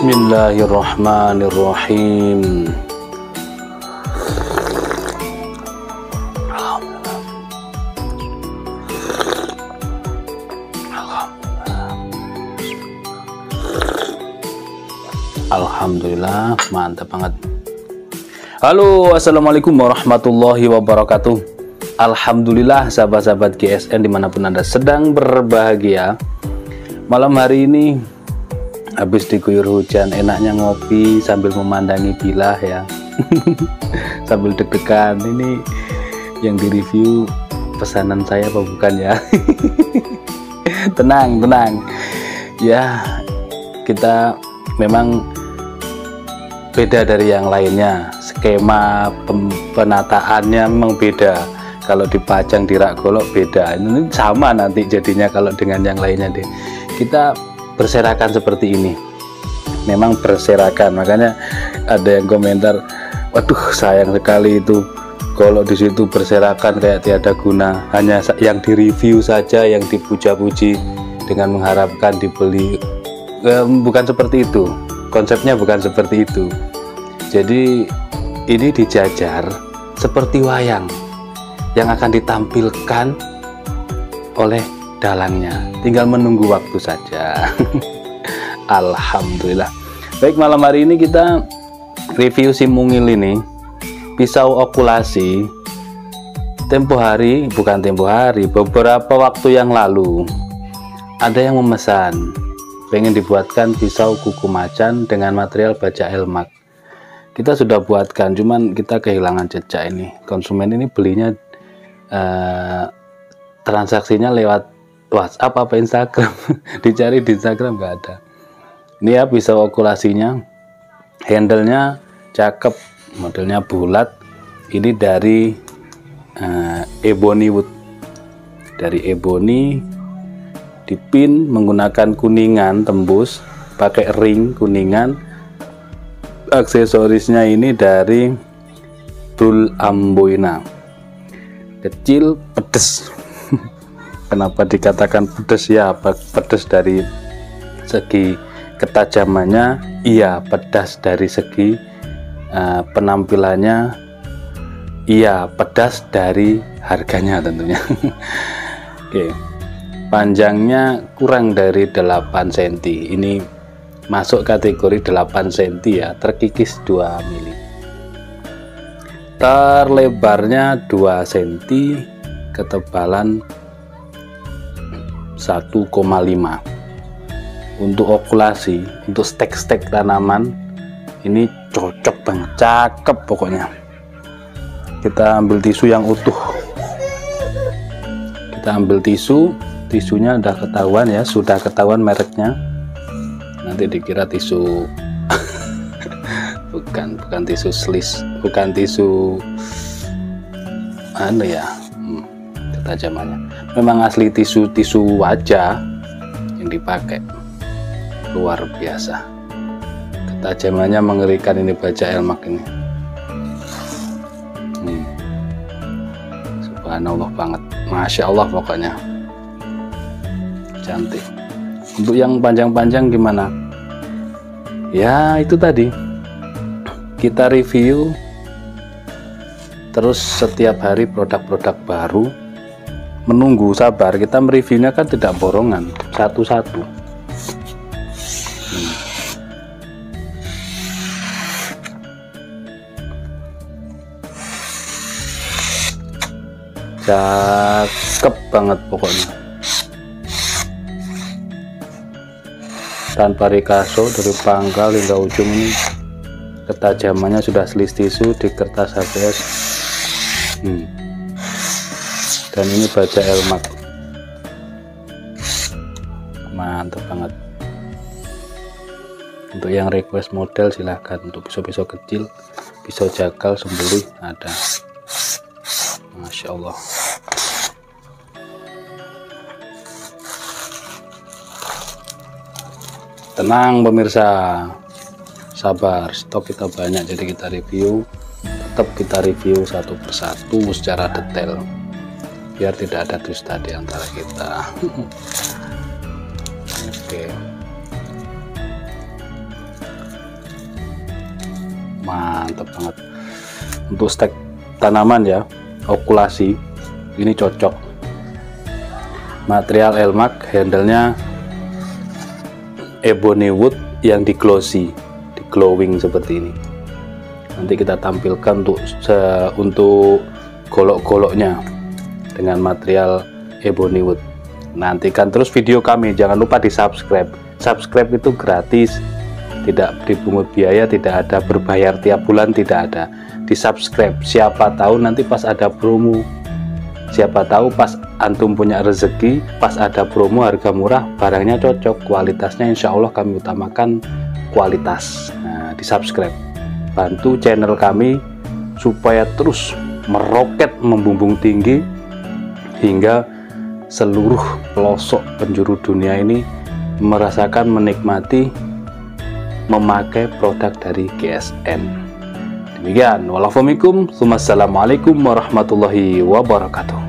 Bismillahirrahmanirrahim. Alhamdulillah, mantap banget. Halo, assalamualaikum warahmatullahi wabarakatuh. Alhamdulillah, sahabat-sahabat GSN dimanapun Anda sedang berbahagia. Malam hari ini habis diguyur hujan, enaknya ngopi sambil memandangi bilah ya. Sambil deg-degan, ini yang direview pesanan saya apa bukan ya? Tenang ya, kita memang beda dari yang lainnya. Skema penataannya memang beda. Kalau dipajang di rak golok beda. Ini sama nanti jadinya kalau dengan yang lainnya deh. Kita berserakan seperti ini. Memang berserakan. Makanya ada yang komentar, waduh sayang sekali itu golok di situ berserakan kayak tiada guna. Hanya yang direview saja, yang dipuja-puji dengan mengharapkan dibeli. Bukan seperti itu. Konsepnya bukan seperti itu. Jadi ini dijajar seperti wayang yang akan ditampilkan oleh dalangnya, tinggal menunggu waktu saja. Alhamdulillah. Baik, malam hari ini kita review si mungil ini, pisau okulasi. Beberapa waktu yang lalu ada yang memesan pengen dibuatkan pisau kuku macan dengan material baja elmak. Kita sudah buatkan, cuman kita kehilangan jejak ini. Konsumen ini belinya transaksinya lewat WhatsApp apa Instagram. Dicari di Instagram nggak ada. Ini ya pisau okulasinya, handle-nya cakep, modelnya bulat. Ini dari ebony wood, dari ebony, dipin menggunakan kuningan tembus, pakai ring kuningan. Aksesorisnya ini dari Brul Amboina. Kecil, pedes. Kenapa dikatakan pedes ya? Pedes dari segi ketajamannya, iya. Pedas dari segi penampilannya, iya. Pedas dari harganya tentunya. Oke. Panjangnya kurang dari 8 cm. Ini masuk kategori 8 cm ya, terkikis 2 mili. Terlebarnya 2 cm, ketebalan 1,5. Untuk okulasi, untuk stek-stek tanaman ini cocok banget, cakep pokoknya. Kita ambil tisu yang utuh. Kita ambil tisunya sudah ketahuan mereknya. Nanti dikira tisu bukan tisu slis, bukan tisu ketajamannya memang asli tisu wajah yang dipakai, luar biasa ketajamannya, mengerikan. Ini baja elmak ini, subhanallah banget, masya Allah, pokoknya cantik. Untuk yang panjang-panjang gimana? Ya itu tadi, kita review terus setiap hari produk-produk baru. Menunggu, sabar, kita mereviewnya kan tidak borongan, satu-satu. Cakep banget pokoknya. Tanpa rikaso, dari pangkal hingga ujung ini ketajamannya sudah slis tisu di kertas HBS. Dan ini baja elmak, mantap banget. Untuk yang request model silahkan. Untuk pisau-pisau kecil, pisau jakal, sembelih ada. Masya Allah. Tenang pemirsa, sabar, stok kita banyak, jadi kita review, tetap kita review satu persatu secara detail biar tidak ada dusta di antara kita. Oke. mantap banget. Untuk stek tanaman ya, okulasi ini cocok. Material Elmac, handle-nya ebony wood yang di glossy, di glowing seperti ini. Nanti kita tampilkan untuk golok-goloknya dengan material ebony wood. Nantikan terus video kami, jangan lupa di subscribe. Subscribe itu gratis, tidak dipungut biaya, tidak ada berbayar tiap bulan, tidak ada. Di subscribe, siapa tahu nanti pas ada promo, siapa tahu pas antum punya rezeki, pas ada promo harga murah, barangnya cocok, kualitasnya insya Allah kami utamakan kualitas. Nah, di subscribe, bantu channel kami supaya terus meroket, membumbung tinggi hingga seluruh pelosok penjuru dunia ini merasakan, menikmati, memakai produk dari GSN. Demikian, wassalamualaikum warahmatullahi wabarakatuh.